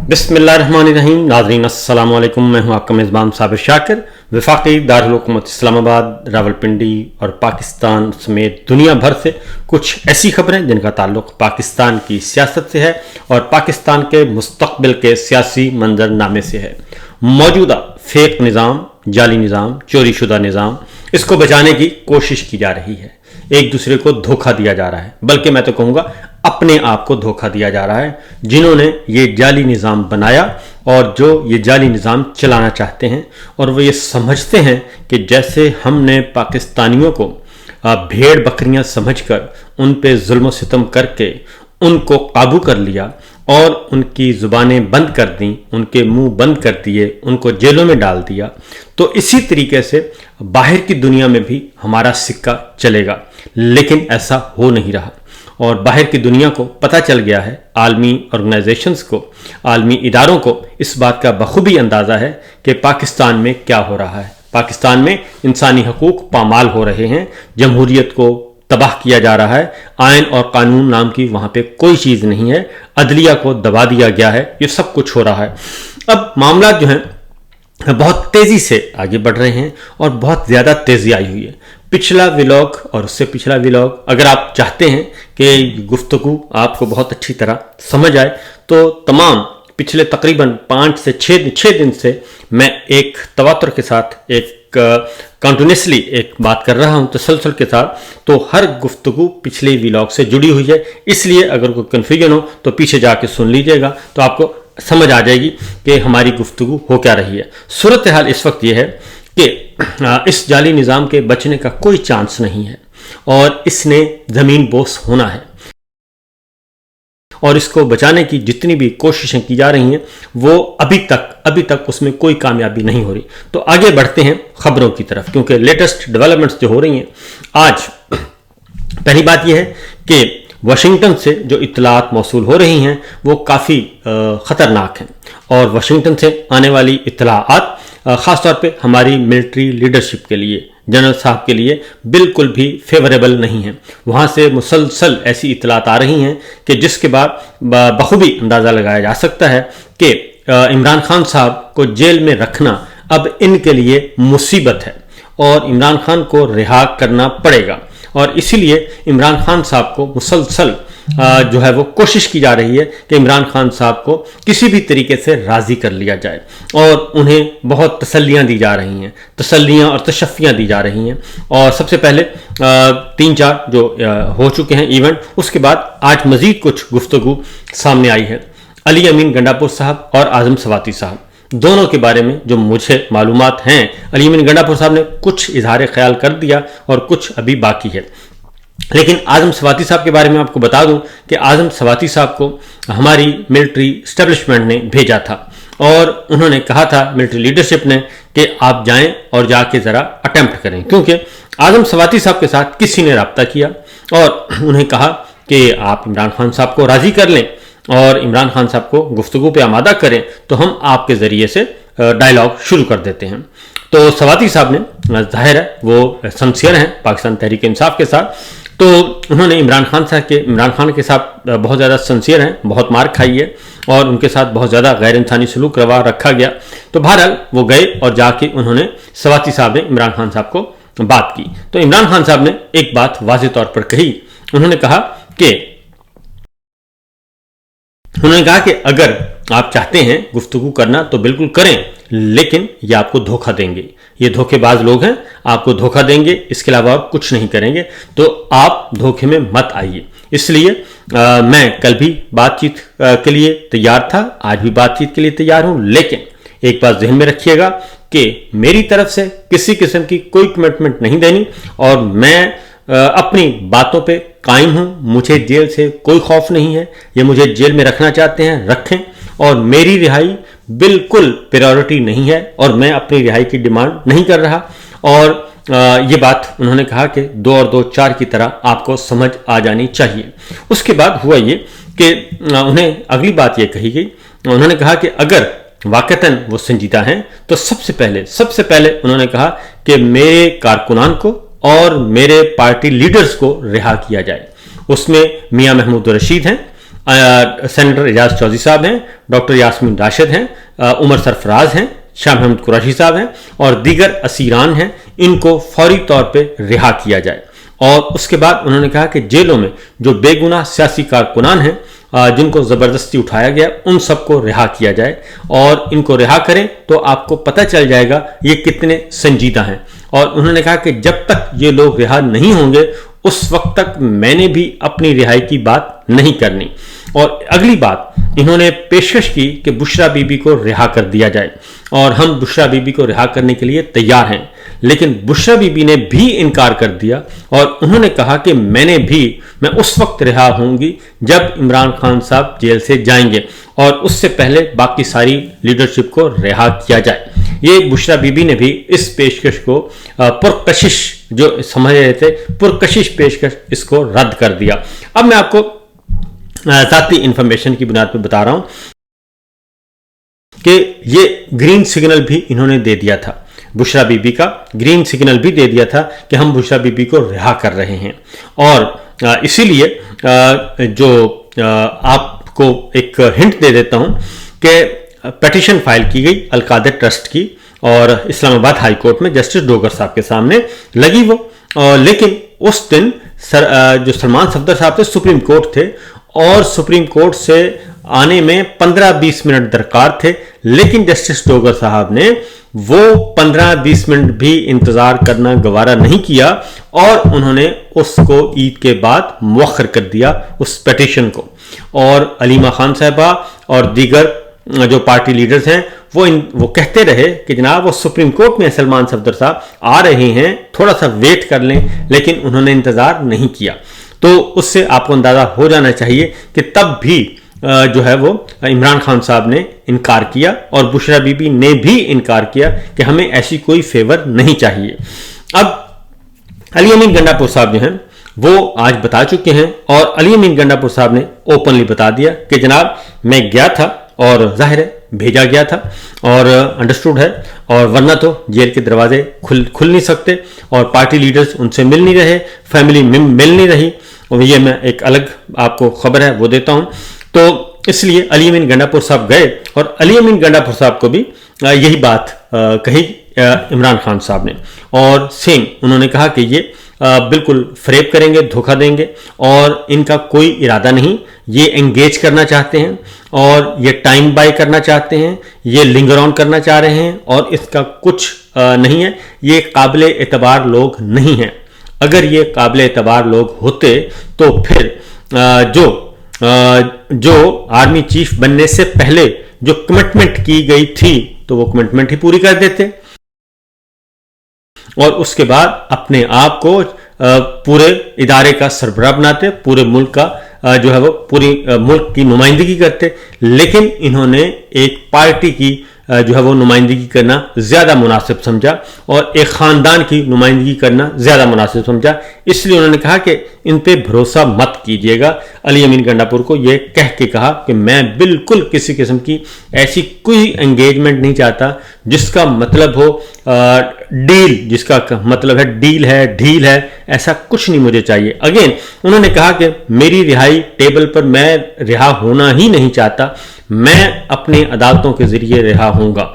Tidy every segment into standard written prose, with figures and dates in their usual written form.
बिस्मिल्लाहिर्रहमानिर्रहीम। नाज़रीन अस्सलाम वालेकुम। मैं हूं आपका मेज़बान साबिर शाकिर। वफाकी दारुल हुकूमत इस्लामाबाद, रावलपिंडी और पाकिस्तान समेत दुनिया भर से कुछ ऐसी खबरें जिनका ताल्लुक़ पाकिस्तान की सियासत से है और पाकिस्तान के मुस्तक़बिल के सियासी मंजरनामे से है। मौजूदा फेक निज़ाम, जाली निज़ाम, चोरीशुदा निज़ाम, इसको बचाने की कोशिश की जा रही है। एक दूसरे को धोखा दिया जा रहा है, बल्कि मैं तो कहूँगा अपने आप को धोखा दिया जा रहा है। जिन्होंने ये जाली निज़ाम बनाया और जो ये जाली निज़ाम चलाना चाहते हैं और वो ये समझते हैं कि जैसे हमने पाकिस्तानियों को भेड़ बकरियां समझकर उन पे जुल्म सितम करके उनको काबू कर लिया और उनकी ज़ुबानें बंद कर दी, उनके मुंह बंद कर दिए, उनको जेलों में डाल दिया, तो इसी तरीके से बाहर की दुनिया में भी हमारा सिक्का चलेगा। लेकिन ऐसा हो नहीं रहा और बाहर की दुनिया को पता चल गया है, आलमी ऑर्गेनाइजेशंस को, आलमी इदारों को इस बात का बखूबी अंदाज़ा है कि पाकिस्तान में क्या हो रहा है। पाकिस्तान में इंसानी हकूक़ पामाल हो रहे हैं, जमहूरियत को तबाह किया जा रहा है, आइन और कानून नाम की वहाँ पे कोई चीज़ नहीं है, अदलिया को दबा दिया गया है, ये सब कुछ हो रहा है। अब मामला जो है बहुत तेज़ी से आगे बढ़ रहे हैं और बहुत ज़्यादा तेज़ी आई हुई है। पिछला व्लॉग और उससे पिछला व्लॉग, अगर आप चाहते हैं कि गुफ्तगू आपको बहुत अच्छी तरह समझ आए, तो तमाम पिछले तकरीबन 5 से 6 दिन से मैं एक तवातुर के साथ, एक कंटिन्यूसली एक बात कर रहा हूं तसलसल के साथ, तो हर गुफ्तगू पिछले व्लॉग से जुड़ी हुई है। इसलिए अगर कोई कन्फ्यूजन हो तो पीछे जाके सुन लीजिएगा, तो आपको समझ आ जाएगी कि हमारी गुफ्तगू हो क्या रही है। सूरत हाल इस वक्त यह है कि इस जाली निज़ाम के बचने का कोई चांस नहीं है और इसने ज़मीन बोस होना है और इसको बचाने की जितनी भी कोशिशें की जा रही हैं वो अभी तक उसमें कोई कामयाबी नहीं हो रही। तो आगे बढ़ते हैं खबरों की तरफ, क्योंकि लेटेस्ट डेवलपमेंट्स जो हो रही हैं। आज पहली बात यह है कि वाशिंगटन से जो इत्तलात मौसूल हो रही हैं वो काफ़ी ख़तरनाक हैं और वाशिंगटन से आने वाली इत्तलाआत ख़ास तौर पे हमारी मिलिट्री लीडरशिप के लिए, जनरल साहब के लिए बिल्कुल भी फेवरेबल नहीं है। वहाँ से मुसलसल ऐसी इत्तलात आ रही हैं कि जिसके बाद बखूबी अंदाज़ा लगाया जा सकता है कि इमरान खान साहब को जेल में रखना अब इनके लिए मुसीबत है और इमरान खान को रिहा करना पड़ेगा और इसीलिए इमरान खान साहब को मुसलसल जो है वो कोशिश की जा रही है कि इमरान खान साहब को किसी भी तरीके से राज़ी कर लिया जाए और उन्हें बहुत तसल्लियाँ दी जा रही हैं, तसल्लियाँ और तशफ़ियाँ दी जा रही हैं। और सबसे पहले 3-4 जो हो चुके हैं इवेंट, उसके बाद आज मज़ीद कुछ गुफ्तगू सामने आई है। अली अमीन गंडापुर साहब और आज़म सवाती साहब दोनों के बारे में जो मुझे मालूमात हैं, अली अमीन गंडापुर साहब ने कुछ इजहार ख्याल कर दिया और कुछ अभी बाकी है। लेकिन आज़म सवाती साहब के बारे में आपको बता दूं कि आज़म सवाती साहब को हमारी मिलिट्री स्टैब्लिशमेंट ने भेजा था और उन्होंने कहा था मिलिट्री लीडरशिप ने कि आप जाएं और जाके ज़रा अटेम्प्ट करें, क्योंकि आज़म सवाती साहब के साथ किसी ने रब्ता किया और उन्हें कहा कि आप इमरान खान साहब को राज़ी कर लें और इमरान खान साहब को गुफ्तगू पे आमादा करें तो हम आपके ज़रिए से डायलॉग शुरू कर देते हैं। तो सवाती साहब ने, जाहिर है वो सिंसियर हैं पाकिस्तान तहरीक इंसाफ के साथ, तो उन्होंने इमरान खान के साथ बहुत ज़्यादा सिंसियर हैं, बहुत मार खाई है और उनके साथ बहुत ज़्यादा गैर इंसानी सलूक रवा रखा गया। तो बहरहाल वो गए और जाके उन्होंने, सवाती साहब ने इमरान खान साहब को बात की। तो इमरान खान साहब ने एक बात वाज़ेह तौर पर कही। उन्होंने कहा कि अगर आप चाहते हैं गुफ्तगू करना तो बिल्कुल करें, लेकिन ये आपको धोखा देंगे, ये धोखेबाज लोग हैं, आपको धोखा देंगे, इसके अलावा और कुछ नहीं करेंगे, तो आप धोखे में मत आइए। इसलिए मैं कल भी बातचीत के लिए तैयार था, आज भी बातचीत के लिए तैयार हूं, लेकिन एक बात जहन में रखिएगा कि मेरी तरफ से किसी किस्म की कोई कमिटमेंट नहीं देनी और मैं अपनी बातों पे कायम हूं। मुझे जेल से कोई खौफ नहीं है, ये मुझे जेल में रखना चाहते हैं रखें, और मेरी रिहाई बिल्कुल प्रायोरिटी नहीं है और मैं अपनी रिहाई की डिमांड नहीं कर रहा। और ये बात उन्होंने कहा कि 2 और 2 4 की तरह आपको समझ आ जानी चाहिए। उसके बाद हुआ ये कि उन्हें अगली बात ये कही गई, उन्होंने कहा कि अगर वाकतन वो संजीदा हैं तो सबसे पहले उन्होंने कहा कि मेरे कारकुनान को और मेरे पार्टी लीडर्स को रिहा किया जाए। उसमें मियां महमूद रशीद हैं सेनेटर एजाज चौधरी साहब हैं, डॉक्टर यास्मीन राशिद हैं, उमर सरफराज हैं, शाह महमूद कुरैशी साहब हैं और दीगर असीरान हैं, इनको फौरी तौर पे रिहा किया जाए। और उसके बाद उन्होंने कहा कि जेलों में जो बेगुनाह सियासी कारकुनान हैं जिनको ज़बरदस्ती उठाया गया, उन सबको रिहा किया जाए और इनको रिहा करें तो आपको पता चल जाएगा ये कितने संजीदा हैं। और उन्होंने कहा कि जब तक ये लोग रिहा नहीं होंगे उस वक्त तक मैंने भी अपनी रिहाई की बात नहीं करनी। और अगली बात इन्होंने पेशकश की कि बुशरा बीबी को रिहा कर दिया जाए और हम बुशरा बीबी को रिहा करने के लिए तैयार हैं। लेकिन बुशरा बीबी ने भी इनकार कर दिया और उन्होंने कहा कि मैं उस वक्त रिहा होंगी जब इमरान खान साहब जेल से जाएंगे और उससे पहले बाकी सारी लीडरशिप को रिहा किया जाए। ये बुशरा बीबी ने भी इस पेशकश को पुरकशिश जो समझ रहे थे, पुरकशिश पेशकश, इसको रद्द कर दिया। अब मैं आपको ज़ाती इंफॉर्मेशन की बुनियाद पर बता रहा हूं कि ये ग्रीन सिग्नल भी इन्होंने दे दिया था, बुशरा बीबी का ग्रीन सिग्नल भी दे दिया था कि हम बुशरा बीबी को रिहा कर रहे हैं। और इसीलिए जो आपको एक हिंट दे देता हूं कि पिटीशन फाइल की गई अलकादर ट्रस्ट की और इस्लामाबाद हाई कोर्ट में जस्टिस डोगर साहब के सामने लगी वो। लेकिन उस दिन जो सलमान सफदर साहब थे सुप्रीम कोर्ट थे और सुप्रीम कोर्ट से आने में 15-20 मिनट दरकार थे, लेकिन जस्टिस डोगर साहब ने वो 15-20 मिनट भी इंतजार करना गवारा नहीं किया और उन्होंने उसको ईद के बाद मुअख्खर कर दिया उस पिटीशन को। और अलीमा खान साहबा और दीगर जो पार्टी लीडर्स हैं वो कहते रहे कि जनाब वो सुप्रीम कोर्ट में सलमान सफदर साहब आ रहे हैं, थोड़ा सा वेट कर लें, लेकिन उन्होंने इंतजार नहीं किया। तो उससे आपको अंदाजा हो जाना चाहिए कि तब भी जो है वो इमरान खान साहब ने इनकार किया और बुशरा बीबी ने भी इनकार किया कि हमें ऐसी कोई फेवर नहीं चाहिए। अब अली अमीन गंडापुर साहब जो हैं वो आज बता चुके हैं और अली अमीन गंडापुर साहब ने ओपनली बता दिया कि जनाब मैं गया था और जाहिर है भेजा गया था और अंडरस्टूड है, और वरना तो जेल के दरवाजे खुल नहीं सकते और पार्टी लीडर्स उनसे मिल नहीं रहे, फैमिली मिल नहीं रही। और ये मैं एक अलग आपको खबर है वो देता हूँ। तो इसलिए अली अमीन गंडापुर साहब गए और अली अमीन गंडापुर साहब को भी यही बात कही इमरान खान साहब ने और सेम उन्होंने कहा कि ये बिल्कुल फ्रेब करेंगे, धोखा देंगे और इनका कोई इरादा नहीं, ये एंगेज करना चाहते हैं और ये टाइम बाय करना चाहते हैं, ये लिंगर ऑन करना चाह रहे हैं और इसका कुछ नहीं है। ये काबिले एतबार लोग नहीं हैं। अगर ये काबिले एतबार लोग होते तो फिर जो आर्मी चीफ बनने से पहले जो कमिटमेंट की गई थी तो वो कमिटमेंट ही पूरी कर देते और उसके बाद अपने आप को पूरे इदारे का सरबराह बनाते, पूरे मुल्क का जो है वो पूरी मुल्क की नुमाइंदगी करते। लेकिन इन्होंने एक पार्टी की जो है वो नुमाइंदगी करना ज़्यादा मुनासिब समझा और एक ख़ानदान की नुमाइंदगी करना ज़्यादा मुनासिब समझा। इसलिए उन्होंने कहा कि इन पे भरोसा मत कीजिएगा। अली अमीन गंडापुर को ये कह के कहा कि मैं बिल्कुल किसी किस्म की ऐसी कोई एंगेजमेंट नहीं चाहता जिसका मतलब हो डील, जिसका मतलब है डील है, ढील है, ऐसा कुछ नहीं मुझे चाहिए। अगेन उन्होंने कहा कि मेरी रिहाई टेबल पर, मैं रिहा होना ही नहीं चाहता, मैं अपने अदालतों के जरिए रिहा होऊंगा।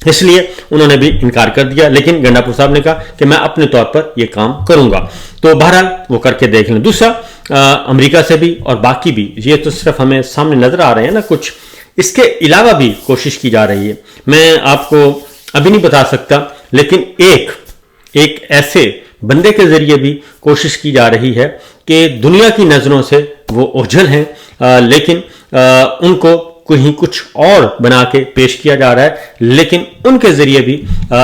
इसलिए उन्होंने भी इनकार कर दिया। लेकिन गंडापुर साहब ने कहा कि मैं अपने तौर पर यह काम करूंगा। तो बहरहाल वो करके देख लें। दूसरा, अमेरिका से भी और बाकी भी, ये तो सिर्फ हमें सामने नजर आ रहे हैं ना कुछ, इसके अलावा भी कोशिश की जा रही है। मैं आपको अभी नहीं बता सकता, लेकिन एक ऐसे बंदे के जरिए भी कोशिश की जा रही है कि दुनिया की नजरों से वो ओझल हैं, लेकिन उनको कहीं कुछ और बना के पेश किया जा रहा है, लेकिन उनके जरिए भी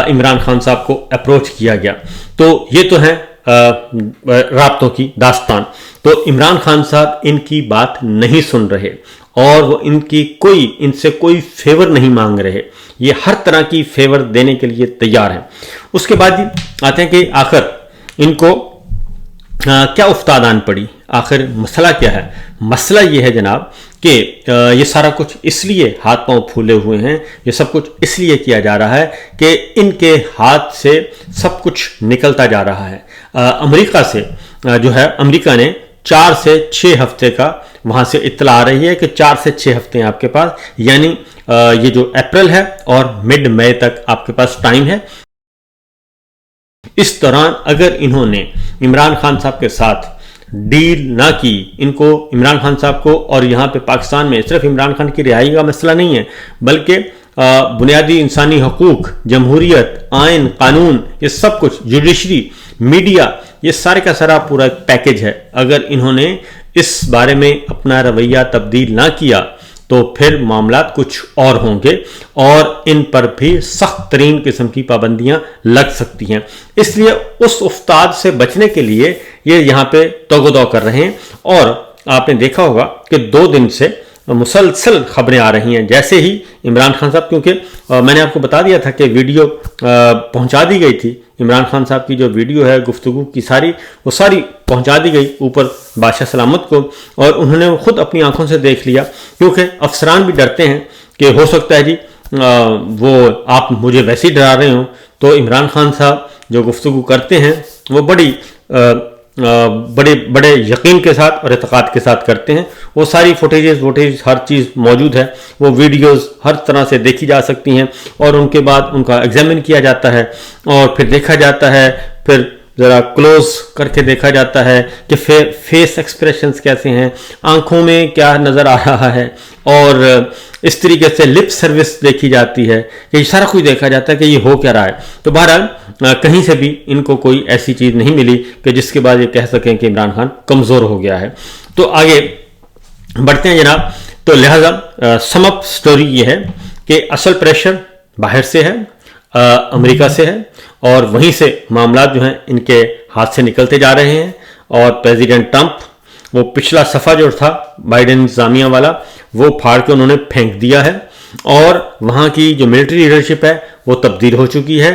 इमरान खान साहब को अप्रोच किया गया। तो ये तो है राब्तों की दास्तान। तो इमरान खान साहब इनकी बात नहीं सुन रहे और वो इनसे कोई फेवर नहीं मांग रहे। ये हर तरह की फेवर देने के लिए तैयार हैं। उसके बाद ही आते हैं कि आखिर इनको क्या उफ्तादान पड़ी, आखिर मसला क्या है। मसला ये है जनाब कि ये सारा कुछ इसलिए हाथ पांव फूले हुए हैं, ये सब कुछ इसलिए किया जा रहा है कि इनके हाथ से सब कुछ निकलता जा रहा है। अमेरिका से जो है, अमेरिका ने 4 سے 6 ہفتے کا وہاں سے اطلاع آ رہی ہے کہ 4 سے 6 ہفتے ہیں آپ کے پاس، یعنی یہ جو اپریل ہے اور مڈ مئی تک آپ کے پاس ٹائم ہے۔ اس دوران اگر انہوں نے عمران خان صاحب کے ساتھ ڈیل نہ کی، ان کو عمران خان صاحب کو، اور یہاں پہ پاکستان میں صرف عمران خان کی رہائی کا مسئلہ نہیں ہے بلکہ بنیادی انسانی حقوق، جمہوریت، آئین، قانون، یہ سب کچھ، جوڈیشری، میڈیا، یہ سارے کا سارا پورا ایک پیکج ہے۔ اگر انہوں نے اس بارے میں اپنا رویہ تبدیل نہ کیا تو پھر معاملات کچھ اور ہوں گے اور ان پر بھی سخت ترین قسم کی پابندیاں لگ سکتی ہیں۔ اس لیے اس افتاد سے بچنے کے لیے یہ یہاں پہ توگ و دو کر رہے ہیں، اور آپ نے دیکھا ہوگا کہ 2 دن سے مسلسل خبریں آ رہی ہیں۔ جیسے ہی عمران خان صاحب، کیونکہ میں نے آپ کو بتا دیا تھا کہ ویڈیو پہنچا دی گئی تھی، عمران خان صاحب کی جو ویڈیو ہے گفتگو کی وہ ساری پہنچا دی گئی اوپر بادشاہ سلامت کو، اور انہوں نے خود اپنی آنکھوں سے دیکھ لیا، کیونکہ افسران بھی ڈرتے ہیں کہ ہو سکتا ہے جی وہ آپ مجھے ویسے ہی ڈرا رہے ہوں۔ تو عمران خان صاحب جو گفتگو کرتے ہیں وہ بڑے یقین کے ساتھ اور اعتقاد کے ساتھ کرتے ہیں۔ وہ ساری فوٹیجز ہر چیز موجود ہے، وہ ویڈیوز ہر طرح سے دیکھی جا سکتی ہیں، اور ان کے بعد ان کا ایگزامن کیا جاتا ہے اور پھر دیکھا جاتا ہے، پھر ذرا کلوز کر کے دیکھا جاتا ہے کہ فیس ایکسپریشنز کیسے ہیں، آنکھوں میں کیا نظر آ رہا ہے، اور اس طریقے سے لپ سروس دیکھی جاتی ہے، یہ سارا کچھ دیکھا جاتا ہے کہ یہ ہو کیا رہا ہے۔ تو بہرحال کہیں سے بھی ان کو کوئی ایسی چیز نہیں ملی کہ جس کے بعد یہ کہہ سکیں کہ عمران خان کمزور ہو گیا ہے۔ تو آگے بڑھتے ہیں جناب۔ تو لہٰذا سم اپ سٹوری یہ ہے کہ اصل پریشر باہر سے ہے، امریکہ سے ہے، اور وہیں سے معاملات جو ہیں ان کے ہاتھ سے نکلتے جا رہے ہیں، اور پریزیڈنٹ ٹرمپ وہ پچھلا صفحہ جو تھا بائیڈن انتظامیہ والا وہ پھاڑ کے انہوں نے پھینک دیا ہے، اور وہاں کی جو ملٹری لیڈرشپ ہے وہ تبدیل ہو چکی ہے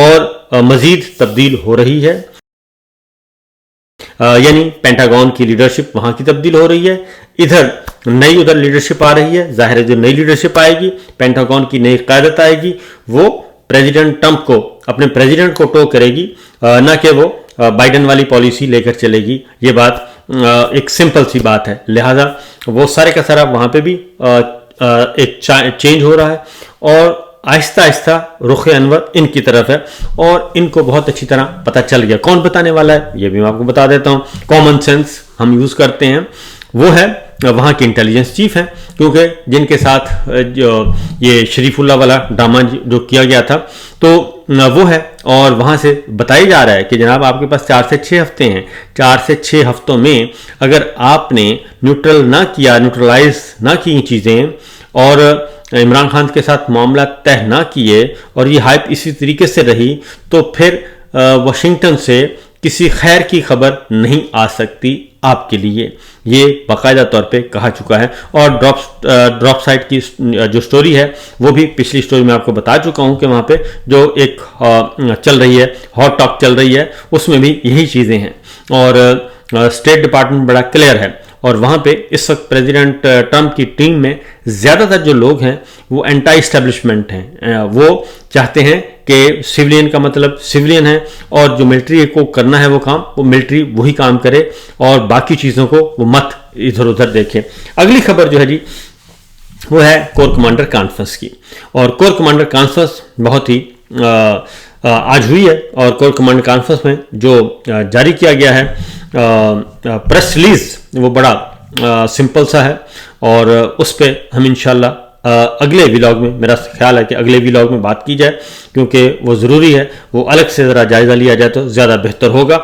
اور مزید تبدیل ہو رہی ہے، یعنی پینٹاگون کی لیڈرشپ وہاں کی تبدیل ہو رہی ہے، ادھر لیڈرشپ آ رہی ہے۔ ظاہر ہے جو نئی لیڈرشپ آئے گی، پینٹاگون کی نئی قیادت آئے گی، وہ پریزیڈنٹ ٹرمپ کو، اپنے پریزیڈنٹ کو ٹو کرے گی، نہ کہ وہ بائیڈن والی پالیسی لے کر چلے گی۔ یہ بات ایک سمپل سی بات ہے، لہذا وہ سارے کا سارا وہاں پہ بھی ایک چینج ہو رہا ہے، اور آہستہ آہستہ رخ انور ان کی طرف ہے، اور ان کو بہت اچھی طرح پتہ چل گیا۔ کون بتانے والا ہے یہ بھی میں آپ کو بتا دیتا ہوں، کامن سینس ہم یوز کرتے ہیں، وہ ہے وہاں کے انٹیلیجنس چیف ہیں، کیونکہ جن کے ساتھ جو یہ شریف اللہ والا ڈرامہ جو کیا گیا تھا تو وہ ہے، اور وہاں سے بتایا جا رہا ہے کہ جناب آپ کے پاس 4 سے 6 ہفتے ہیں، 4 سے 6 ہفتوں میں اگر آپ نے نیوٹرلائز نہ کی چیزیں، اور عمران خان کے ساتھ معاملات طے نہ کیے، اور یہ ہائپ اسی طریقے سے رہی، تو پھر واشنگٹن سے کسی خیر کی خبر نہیں آ سکتی آپ کے لیے، یہ باقاعدہ طور پہ کہا چکا ہے۔ اور ڈراپ سائٹ کی جو سٹوری ہے وہ بھی پچھلی سٹوری میں آپ کو بتا چکا ہوں کہ وہاں پہ جو ایک چل رہی ہے، ہاٹ ٹاک چل رہی ہے، اس میں بھی یہی چیزیں ہیں، اور اسٹیٹ ڈپارٹمنٹ بڑا کلیئر ہے، اور وہاں پہ اس وقت پریزیڈنٹ ٹرمپ کی ٹیم میں زیادہ تر جو لوگ ہیں وہ اینٹائی اسٹیبلشمنٹ ہیں، وہ چاہتے ہیں کہ سویلین کا مطلب سویلین ہے، اور جو ملٹری کو کرنا ہے وہ کام، وہ ملٹری وہی کام کرے، اور باقی چیزوں کو وہ مت ادھر ادھر دیکھیں۔ اگلی خبر جو ہے جی وہ ہے کور کمانڈر کانفرنس کی، اور کور کمانڈر کانفرنس بہت ہی آج ہوئی ہے، اور کور کمانڈر کانفرنس میں جو جاری کیا گیا ہے پریس ریلیز وہ بڑا سمپل سا ہے، اور اس پہ ہم انشاءاللہ اگلے ویلاگ میں، میرا خیال ہے کہ اگلے ویلاگ میں بات کی جائے، کیونکہ وہ ضروری ہے، وہ الگ سے ذرا جائزہ لیا جائے تو زیادہ بہتر ہوگا۔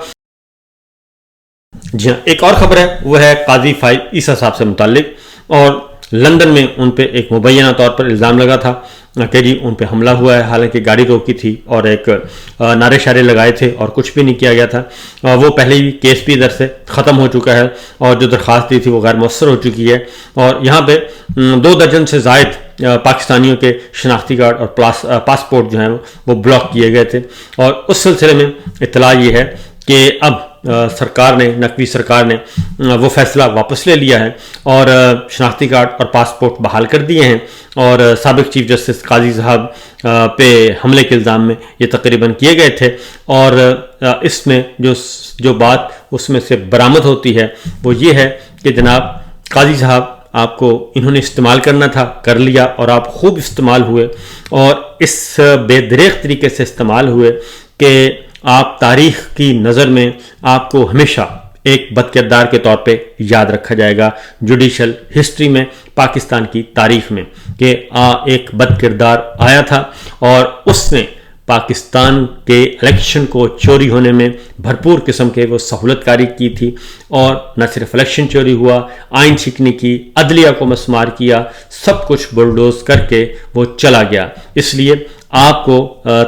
جی ہاں، ایک اور خبر ہے وہ ہے قاضی فائز عیسیٰ صاحب سے متعلق، اور لندن میں ان پہ ایک مبینہ طور پر الزام لگا تھا کہ جی ان پہ حملہ ہوا ہے، حالانکہ گاڑی روکی تھی اور ایک نعرے شعرے لگائے تھے اور کچھ بھی نہیں کیا گیا تھا، وہ پہلے ہی کیس بھی ادھر سے ختم ہو چکا ہے، اور جو درخواست دی تھی وہ غیر مؤثر ہو چکی ہے، اور یہاں پہ 2 درجن سے زائد پاکستانیوں کے شناختی کارڈ اور پاسپورٹ جو ہیں وہ بلاک کیے گئے تھے، اور اس سلسلے میں اطلاع یہ ہے کہ اب سرکار نے، نقوی سرکار نے وہ فیصلہ واپس لے لیا ہے، اور شناختی کارڈ اور پاسپورٹ بحال کر دیے ہیں، اور سابق چیف جسٹس قاضی صاحب پہ حملے کے الزام میں یہ تقریباً کیے گئے تھے، اور اس میں جو بات اس میں سے برآمد ہوتی ہے وہ یہ ہے کہ جناب قاضی صاحب آپ کو انہوں نے استعمال کرنا تھا، کر لیا، اور آپ خوب استعمال ہوئے، اور اس بے دریغ طریقے سے استعمال ہوئے کہ آپ تاریخ کی نظر میں آپ کو ہمیشہ ایک بد کردار کے طور پہ یاد رکھا جائے گا، جوڈیشل ہسٹری میں، پاکستان کی تاریخ میں، کہ ایک بد کردار آیا تھا اور اس نے پاکستان کے الیکشن کو چوری ہونے میں بھرپور قسم کے وہ سہولت کاری کی تھی، اور نہ صرف الیکشن چوری ہوا، آئین چھینی کی، عدلیہ کو مسمار کیا، سب کچھ بلڈوز کر کے وہ چلا گیا۔ اس لیے آپ کو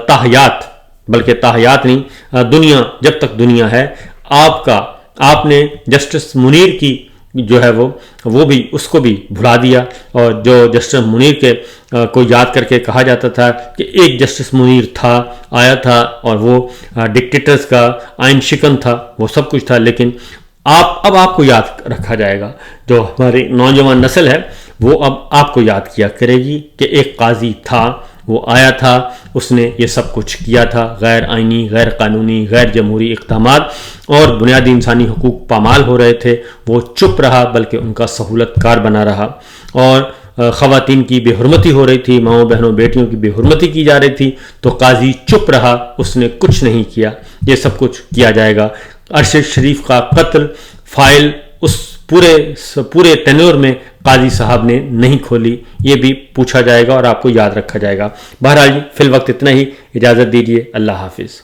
تاحیات، بلکہ تاحیات نہیں، دنیا جب تک دنیا ہے، آپ نے جسٹس منیر کی جو ہے وہ بھی اس کو بھی بھلا دیا، اور جو جسٹس منیر کے کو یاد کر کے کہا جاتا تھا کہ ایک جسٹس منیر تھا، آیا تھا، اور وہ ڈکٹیٹرز کا آئین شکن تھا، وہ سب کچھ تھا، لیکن اب آپ کو یاد رکھا جائے گا، جو ہماری نوجوان نسل ہے وہ اب آپ کو یاد کیا کرے گی کہ ایک قاضی تھا، وہ آیا تھا، اس نے یہ سب کچھ کیا تھا، غیر آئینی، غیر قانونی، غیر جمہوری اقدامات، اور بنیادی انسانی حقوق پامال ہو رہے تھے، وہ چپ رہا، بلکہ ان کا سہولت کار بنا رہا، اور خواتین کی بے حرمتی ہو رہی تھی، ماؤں بہنوں بیٹیوں کی بے حرمتی کی جا رہی تھی، تو قاضی چپ رہا، اس نے کچھ نہیں کیا۔ یہ سب کچھ کیا جائے گا۔ ارشد شریف کا قتل فائل اس پورے ٹینور میں قاضی صاحب نے نہیں کھولی، یہ بھی پوچھا جائے گا اور آپ کو یاد رکھا جائے گا۔ بہرحال فی الوقت اتنا ہی، اجازت دیجیے، اللہ حافظ۔